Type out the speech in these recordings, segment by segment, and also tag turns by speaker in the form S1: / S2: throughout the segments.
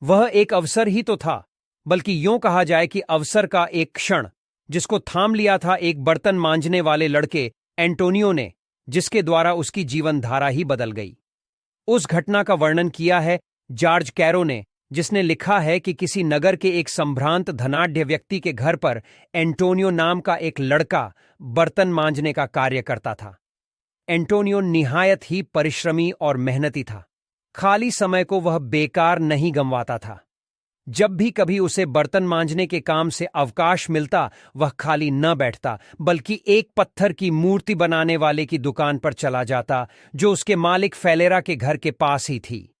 S1: वह एक अवसर ही तो था, बल्कि यूं कहा जाए कि अवसर का एक क्षण, जिसको थाम लिया था एक बर्तन मांजने वाले लड़के एंटोनियो ने, जिसके द्वारा उसकी जीवन धारा ही बदल गई। उस घटना का वर्णन किया है जॉर्ज कैरो ने, जिसने लिखा है कि किसी नगर के एक संभ्रांत धनाढ्य व्यक्ति के घर पर एंटोनियो नाम का एक लड़का बर्तन मांजने का कार्य करता था। एंटोनियो निहायत ही परिश्रमी और मेहनती था। खाली समय को वह बेकार नहीं गंवाता था। जब भी कभी उसे बर्तन मांजने के काम से अवकाश मिलता, वह खाली न बैठता, बल्कि एक पत्थर की मूर्ति बनाने वाले की दुकान पर चला जाता, जो उसके मालिक फेलेरा के घर के पास ही थी।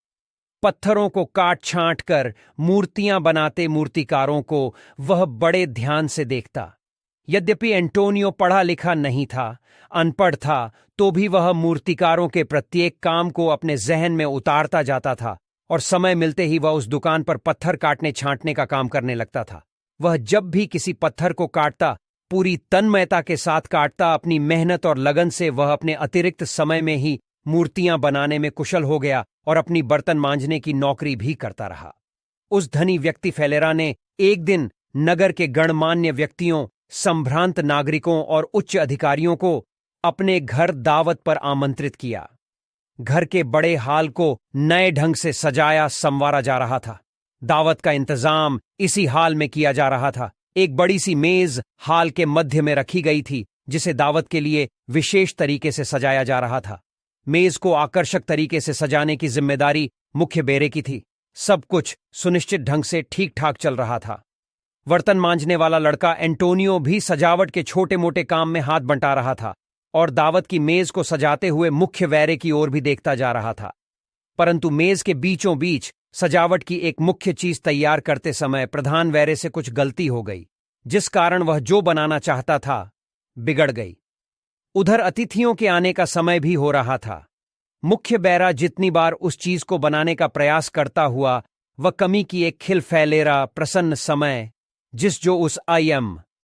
S1: पत्थरों को काट छांट कर मूर्तियां बनाते मूर्तिकारों को वह बड़े ध्यान से देखता। यद्यपि एंटोनियो पढ़ा लिखा नहीं था, अनपढ़ था, तो भी वह मूर्तिकारों के प्रत्येक काम को अपने जहन में उतारता जाता था और समय मिलते ही वह उस दुकान पर पत्थर काटने छांटने का काम करने लगता था। वह जब भी किसी पत्थर को काटता, पूरी तन्मयता के साथ काटता। अपनी मेहनत और लगन से वह अपने अतिरिक्त समय में ही मूर्तियां बनाने में कुशल हो गया और अपनी बर्तन मांजने की नौकरी भी करता रहा। उस धनी व्यक्ति फेलेरा ने एक दिन नगर के गणमान्य व्यक्तियों, संभ्रांत नागरिकों और उच्च अधिकारियों को अपने घर दावत पर आमंत्रित किया। घर के बड़े हाल को नए ढंग से सजाया संवारा जा रहा था। दावत का इंतजाम इसी हाल में किया जा रहा था। एक बड़ी सी मेज हाल के मध्य में रखी गई थी, जिसे दावत के लिए विशेष तरीके से सजाया जा रहा था। मेज को आकर्षक तरीके से सजाने की जिम्मेदारी मुख्य बेरे की थी। सब कुछ सुनिश्चित ढंग से ठीक ठाक चल रहा था। बर्तन मांजने वाला लड़का एंटोनियो भी सजावट के छोटे मोटे काम में हाथ बंटा रहा था और दावत की मेज को सजाते हुए मुख्य वैरे की ओर भी देखता जा रहा था। परंतु मेज के बीचों बीच सजावट की एक मुख्य चीज तैयार करते समय प्रधान वैरे से कुछ गलती हो गई, जिस कारण वह जो बनाना चाहता था बिगड़ गई। उधर अतिथियों के आने का समय भी हो रहा था। मुख्य बैरा जितनी बार उस चीज को बनाने का प्रयास करता हुआ, वह कमी की एक खिल फैलेरा प्रसन्न समय, जिस जो उस आईएम